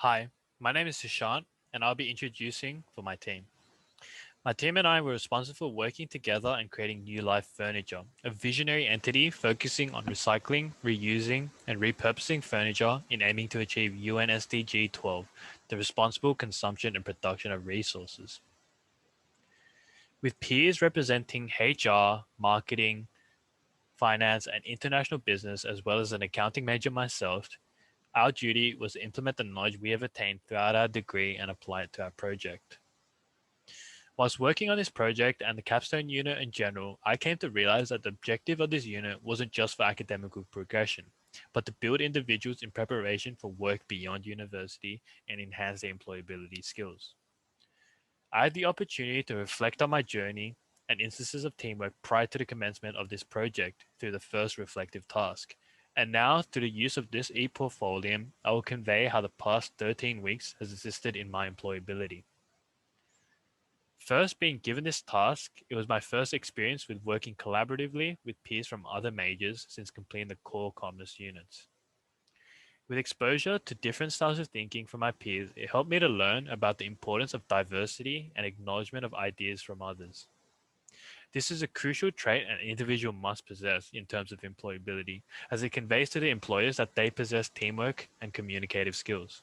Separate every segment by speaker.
Speaker 1: Hi, my name is Sushant, and I'll be introducing for my team. My team and I were responsible for working together and creating New Life Furniture, a visionary entity focusing on recycling, reusing, and repurposing furniture in aiming to achieve UN SDG 12, the responsible consumption and production of resources. With peers representing HR, marketing, finance, and international business, as well as an accounting major myself, our duty was to implement the knowledge we have attained throughout our degree and apply it to our project. Whilst working on this project and the capstone unit in general, I came to realize that the objective of this unit wasn't just for academic progression, but to build individuals in preparation for work beyond university and enhance their employability skills. I had the opportunity to reflect on my journey and instances of teamwork prior to the commencement of this project through the first reflective task. And now, through the use of this e-portfolio, I will convey how the past 13 weeks has assisted in my employability. First, being given this task, it was my first experience with working collaboratively with peers from other majors since completing the core commerce units. With exposure to different styles of thinking from my peers, it helped me to learn about the importance of diversity and acknowledgement of ideas from others. This is a crucial trait an individual must possess in terms of employability, as it conveys to the employers that they possess teamwork and communicative skills.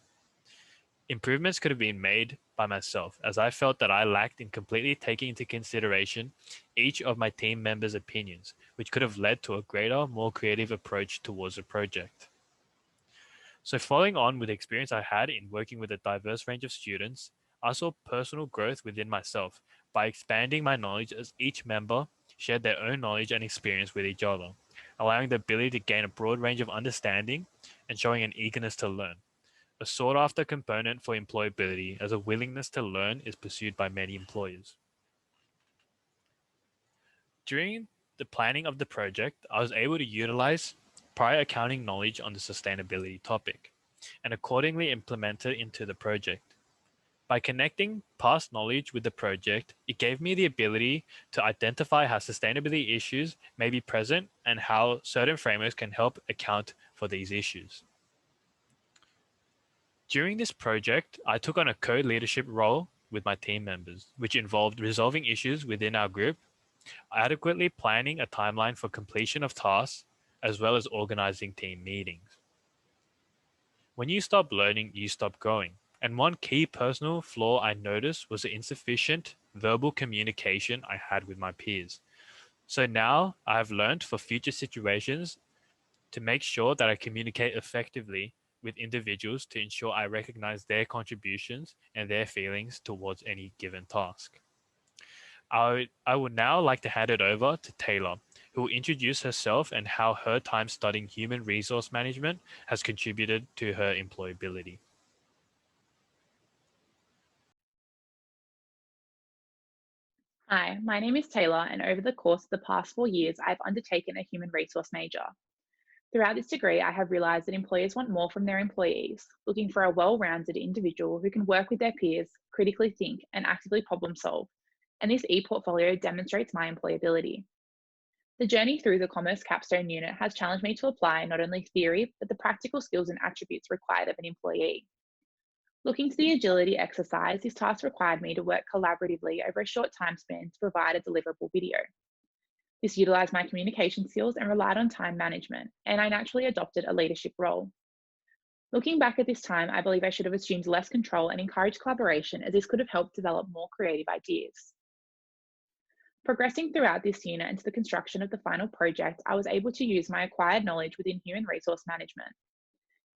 Speaker 1: Improvements could have been made by myself, as I felt that I lacked in completely taking into consideration each of my team members' opinions, which could have led to a greater, more creative approach towards the project. So following on with the experience I had in working with a diverse range of students, I saw personal growth within myself by expanding my knowledge as each member shared their own knowledge and experience with each other, allowing the ability to gain a broad range of understanding and showing an eagerness to learn. A sought after component for employability, as a willingness to learn is pursued by many employers. During the planning of the project, I was able to utilize prior accounting knowledge on the sustainability topic and accordingly implement it into the project. By connecting past knowledge with the project, it gave me the ability to identify how sustainability issues may be present and how certain frameworks can help account for these issues. During this project, I took on a co-leadership role with my team members, which involved resolving issues within our group, adequately planning a timeline for completion of tasks, as well as organizing team meetings. When you stop learning, you stop growing. And one key personal flaw I noticed was the insufficient verbal communication I had with my peers. So now I have learned for future situations to make sure that I communicate effectively with individuals to ensure I recognize their contributions and their feelings towards any given task. I would now like to hand it over to Taylor, who will introduce herself and how her time studying human resource management has contributed to her employability.
Speaker 2: Hi, my name is Taylor, and over the course of the past 4 years, I've undertaken a human resource major. Throughout this degree, I have realised that employers want more from their employees, looking for a well rounded individual who can work with their peers, critically think, and actively problem solve. And this e portfolio demonstrates my employability. The journey through the Commerce Capstone unit has challenged me to apply not only theory, but the practical skills and attributes required of an employee. Looking to the agility exercise, this task required me to work collaboratively over a short time span to provide a deliverable video. This utilised my communication skills and relied on time management, and I naturally adopted a leadership role. Looking back at this time, I believe I should have assumed less control and encouraged collaboration, as this could have helped develop more creative ideas. Progressing throughout this unit into the construction of the final project, I was able to use my acquired knowledge within human resource management.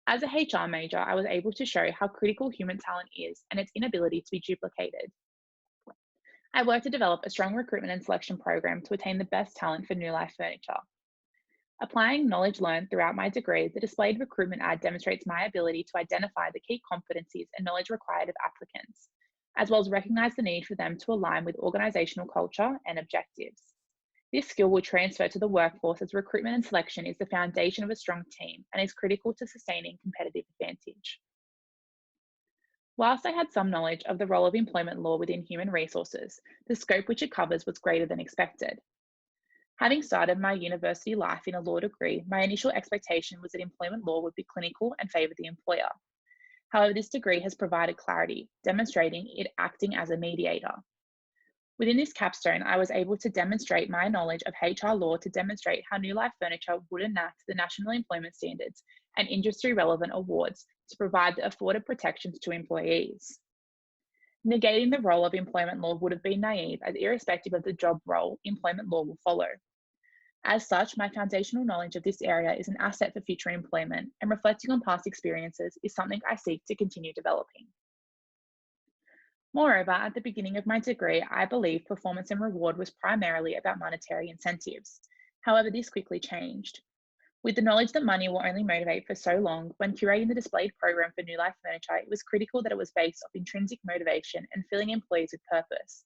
Speaker 2: As a HR major, I was able to show how critical human talent is and its inability to be duplicated. I worked to develop a strong recruitment and selection program to attain the best talent for New Life Furniture. Applying knowledge learned throughout my degree, the displayed recruitment ad demonstrates my ability to identify the key competencies and knowledge required of applicants, as well as recognise the need for them to align with organisational culture and objectives. This skill will transfer to the workforce as recruitment and selection is the foundation of a strong team and is critical to sustaining competitive advantage. Whilst I had some knowledge of the role of employment law within human resources, the scope which it covers was greater than expected. Having started my university life in a law degree, my initial expectation was that employment law would be clinical and favour the employer. However, this degree has provided clarity, demonstrating it acting as a mediator. Within this capstone, I was able to demonstrate my knowledge of HR law to demonstrate how New Life Furniture would enact the National Employment Standards and industry relevant awards to provide the afforded protections to employees. Negating the role of employment law would have been naive, as irrespective of the job role, employment law will follow. As such, my foundational knowledge of this area is an asset for future employment, and reflecting on past experiences is something I seek to continue developing. Moreover, at the beginning of my degree, I believed performance and reward was primarily about monetary incentives. However, this quickly changed. With the knowledge that money will only motivate for so long, when curating the displayed program for New Life Furniture, it was critical that it was based off intrinsic motivation and filling employees with purpose,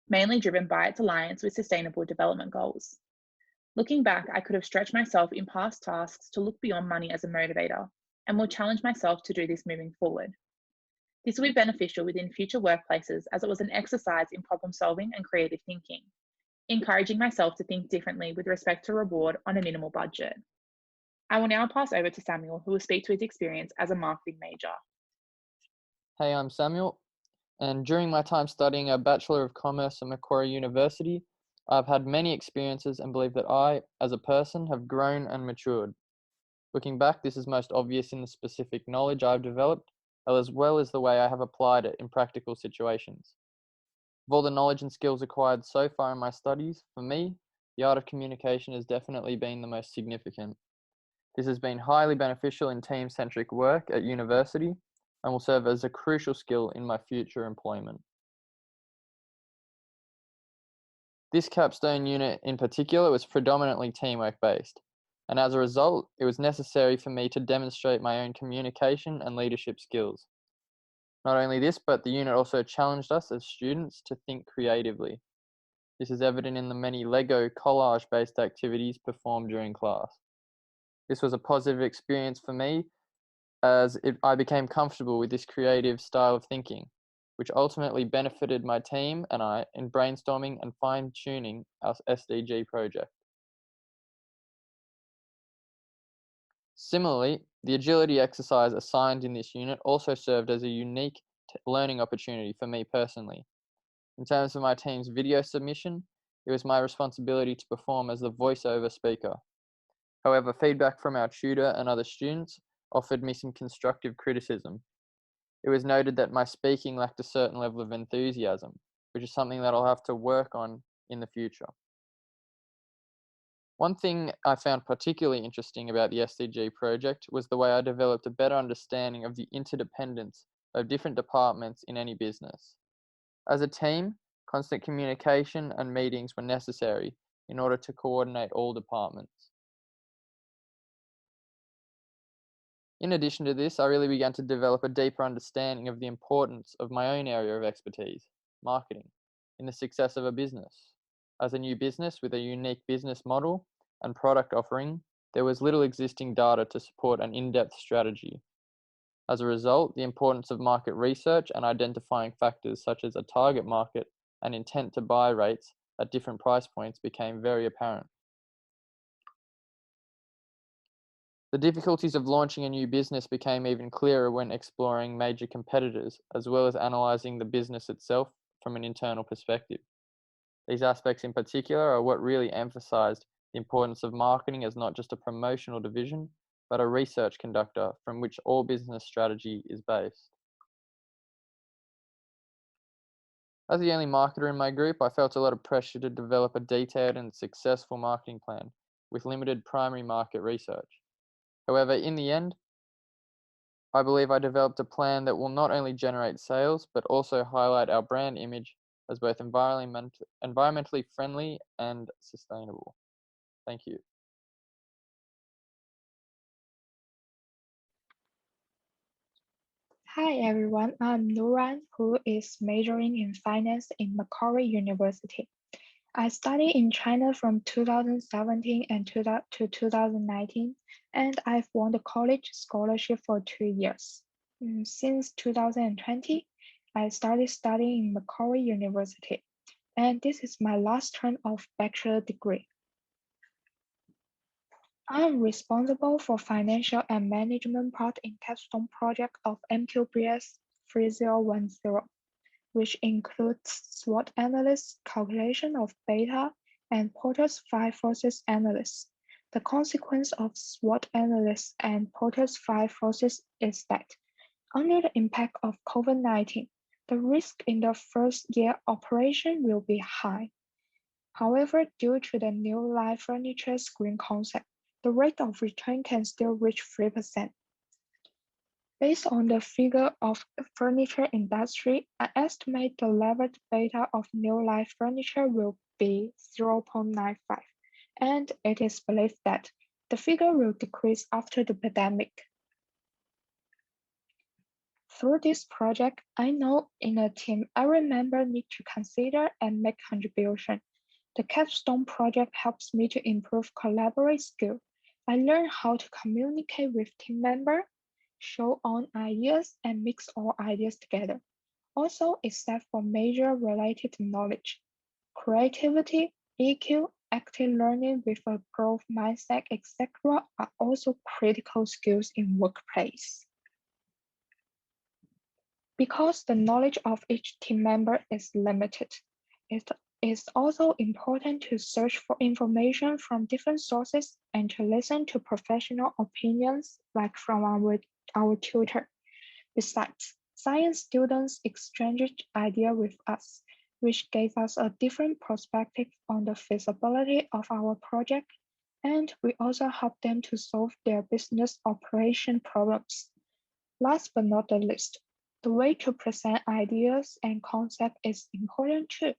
Speaker 2: mainly driven by its alliance with sustainable development goals. Looking back, I could have stretched myself in past tasks to look beyond money as a motivator, and will challenge myself to do this moving forward. This will be beneficial within future workplaces, as it was an exercise in problem solving and creative thinking, encouraging myself to think differently with respect to reward on a minimal budget. I will now pass over to Samuel, who will speak to his experience as a marketing major.
Speaker 3: Hey, I'm Samuel, and during my time studying a Bachelor of Commerce at Macquarie University, I've had many experiences and believe that I, as a person, have grown and matured. Looking back, this is most obvious in the specific knowledge I've developed, as well as the way I have applied it in practical situations. Of all the knowledge and skills acquired so far in my studies, for me, the art of communication has definitely been the most significant. This has been highly beneficial in team-centric work at university and will serve as a crucial skill in my future employment. This capstone unit in particular was predominantly teamwork based, and as a result, it was necessary for me to demonstrate my own communication and leadership skills. Not only this, but the unit also challenged us as students to think creatively. This is evident in the many Lego collage-based activities performed during class. This was a positive experience for me as I became comfortable with this creative style of thinking, which ultimately benefited my team and I in brainstorming and fine-tuning our SDG project. Similarly, the agility exercise assigned in this unit also served as a unique learning opportunity for me personally. In terms of my team's video submission, it was my responsibility to perform as the voiceover speaker. However, feedback from our tutor and other students offered me some constructive criticism. It was noted that my speaking lacked a certain level of enthusiasm, which is something that I'll have to work on in the future. One thing I found particularly interesting about the SDG project was the way I developed a better understanding of the interdependence of different departments in any business. As a team, constant communication and meetings were necessary in order to coordinate all departments. In addition to this, I really began to develop a deeper understanding of the importance of my own area of expertise, marketing, in the success of a business. As a new business with a unique business model and product offering, there was little existing data to support an in-depth strategy. As a result, the importance of market research and identifying factors such as a target market and intent to buy rates at different price points became very apparent. The difficulties of launching a new business became even clearer when exploring major competitors, as well as analysing the business itself from an internal perspective. These aspects in particular are what really emphasised the importance of marketing as not just a promotional division, but a research conductor from which all business strategy is based. As the only marketer in my group, I felt a lot of pressure to develop a detailed and successful marketing plan with limited primary market research. However, in the end, I believe I developed a plan that will not only generate sales, but also highlight our brand image as both environmentally friendly and sustainable. Thank you.
Speaker 4: Hi everyone, I'm Nuran, who is majoring in finance in Macquarie University. I studied in China from 2017 to 2019, and I've won the college scholarship for 2 years. Since 2020, I started studying in Macquarie University, and this is my last term of bachelor degree. I am responsible for financial and management part in capstone project of MQBS 3010, which includes SWOT analysis, calculation of beta, and Porter's five forces analysis. The consequence of SWOT analysis and Porter's five forces is that under the impact of COVID-19, the risk in the first year operation will be high. However, due to the new light furniture screen concept, the rate of return can still reach 3%. Based on the figure of furniture industry, I estimate the levered beta of new light furniture will be 0.95, and it is believed that the figure will decrease after the pandemic. Through this project, I know in a team every member needs to consider and make contribution. The capstone project helps me to improve collaborate skill. I learn how to communicate with team members, show on ideas, and mix all ideas together. Also, except for major related knowledge, creativity, EQ, active learning with a growth mindset, etc. are also critical skills in workplace. Because the knowledge of each team member is limited, it is also important to search for information from different sources and to listen to professional opinions like from our tutor. Besides, science students exchanged ideas with us, which gave us a different perspective on the feasibility of our project, and we also helped them to solve their business operation problems. Last but not the least, the way to present ideas and concept is important too.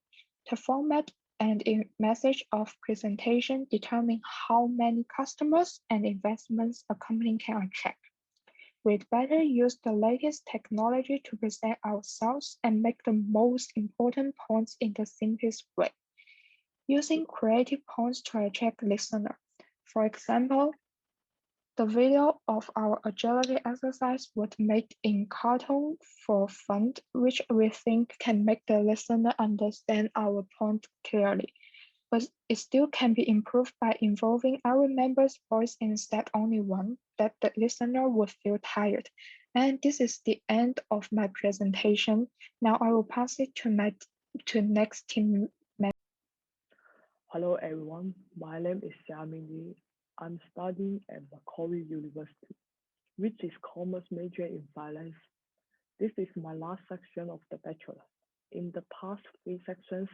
Speaker 4: The format and message of presentation determine how many customers and investments a company can attract. We'd better use the latest technology to present ourselves and make the most important points in the simplest way, using creative points to attract listeners. For example, the video of our agility exercise was made in cartoon for fun, which we think can make the listener understand our point clearly. But it still can be improved by involving every member's voice instead only one, that the listener would feel tired. And this is the end of my presentation. Now I will pass it to next team member.
Speaker 5: Hello everyone, my name is Xiaoming Li. I'm studying at Macquarie University, which is commerce major in finance. This is my last section of the bachelor. In the past three sections,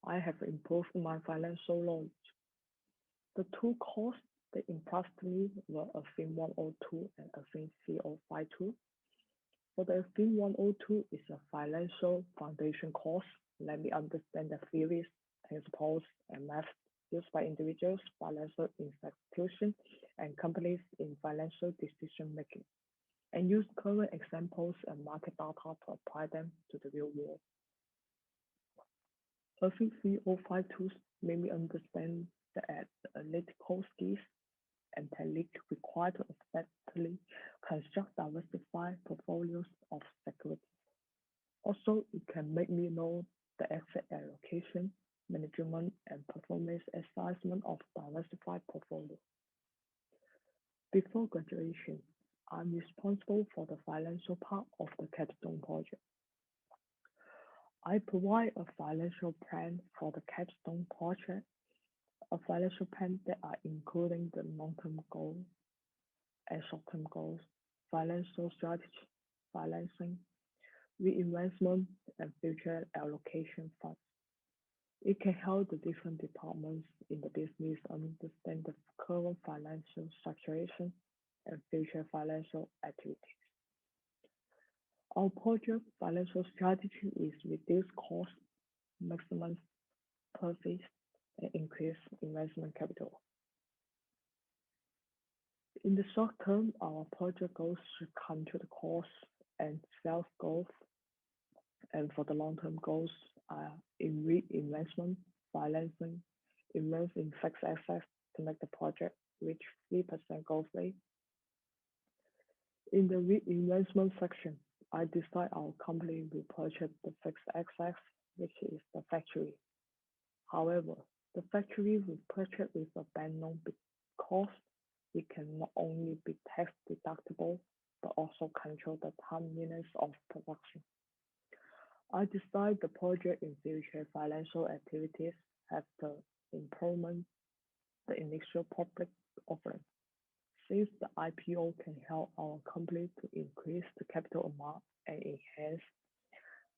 Speaker 5: I have improved my financial knowledge. The two courses that impressed me were AFIN 102 and AFIN CO52. For the AFIN 102 is a financial foundation course. Let me understand the theories, principles, and methods used by individuals, financial institutions, and companies in financial decision making, and use current examples and market data to apply them to the real world. AFIN CO52 made me understand the analytical skills and technique required to effectively construct diversified portfolios of securities. Also, it can make me know the asset allocation, management, and performance assessment of diversified portfolio. Before graduation, I'm responsible for the financial part of the capstone project. I provide a financial plan for the capstone project, a financial plan that are including the long-term goals and short-term goals, financial strategy, financing, reinvestment, and future allocation funds. It can help the different departments in the business understand the current financial situation and future financial activities. Our project financial strategy is reduce costs, maximize profits, and increase investment capital. In the short term, our project goals should come to the cost and sales growth. And for the long-term goals, in reinvestment, financing, invest in fixed assets to make the project reach 3% growth rate. In the reinvestment section, I decide our company will purchase the fixed assets, which is the factory. However, the factory will purchase with a bank loan because it can not only be tax deductible, but also control the timeliness of production. I decide the project in future financial activities have to implement the initial public offering. Since the IPO can help our company to increase the capital amount and enhance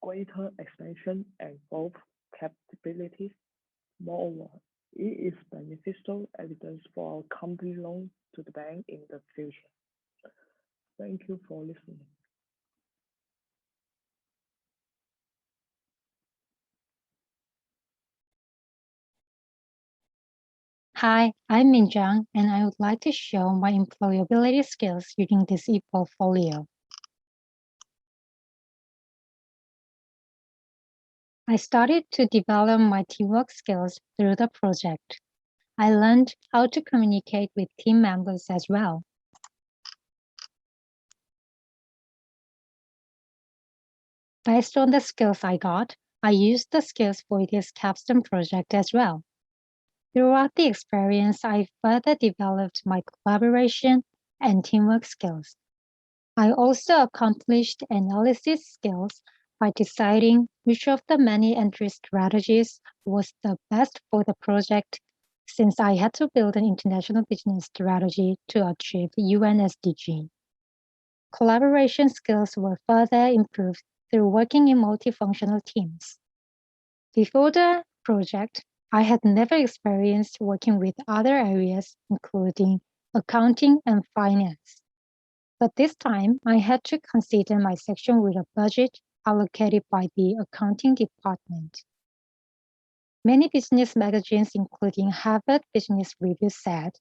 Speaker 5: greater expansion and growth capabilities. Moreover, it is beneficial evidence for our company loan to the bank in the future. Thank you for listening.
Speaker 6: Hi, I'm Minjiang, and I would like to show my employability skills using this e-portfolio. I started to develop my teamwork skills through the project. I learned how to communicate with team members as well. Based on the skills I got, I used the skills for this capstone project as well. Throughout the experience, I further developed my collaboration and teamwork skills. I also accomplished analysis skills by deciding which of the many entry strategies was the best for the project, since I had to build an international business strategy to achieve UN SDG. Collaboration skills were further improved through working in multifunctional teams. Before the project, I had never experienced working with other areas, including accounting and finance. But this time, I had to consider my section with a budget allocated by the accounting department. Many business magazines, including Harvard Business Review, said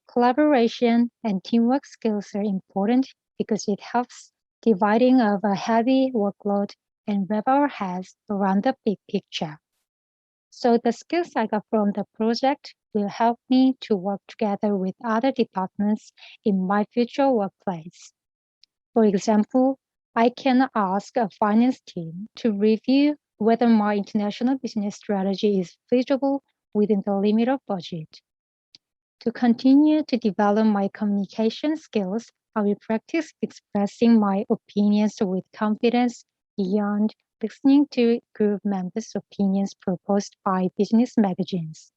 Speaker 6: collaboration and teamwork skills are important because it helps dividing of a heavy workload and wrap our heads around the big picture. So the skills I got from the project will help me to work together with other departments in my future workplace. For example, I can ask a finance team to review whether my international business strategy is feasible within the limit of budget. To continue to develop my communication skills, I will practice expressing my opinions with confidence beyond listening to group members' opinions proposed by business magazines.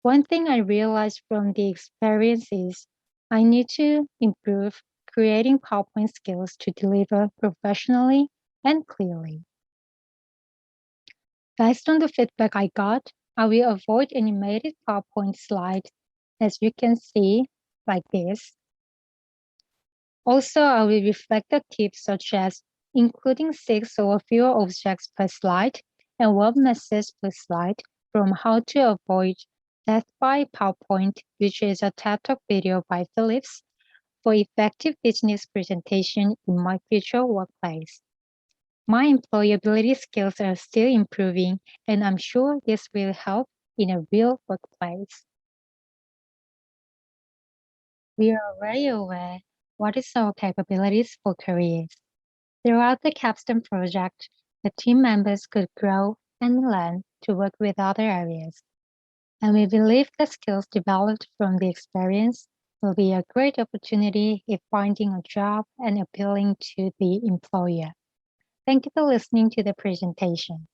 Speaker 6: One thing I realized from the experience is I need to improve creating PowerPoint skills to deliver professionally and clearly. Based on the feedback I got, I will avoid animated PowerPoint slides, as you can see, like this. Also, I will reflect the tips such as including 6 or fewer objects per slide and one message per slide from how to avoid death by PowerPoint, which is a TED Talk video by Phillips, for effective business presentation in my future workplace. My employability skills are still improving, and I'm sure this will help in a real workplace. We are already aware what is our capabilities for careers. Throughout the capstone project, the team members could grow and learn to work with other areas. And we believe the skills developed from the experience will be a great opportunity if finding a job and appealing to the employer. Thank you for listening to the presentation.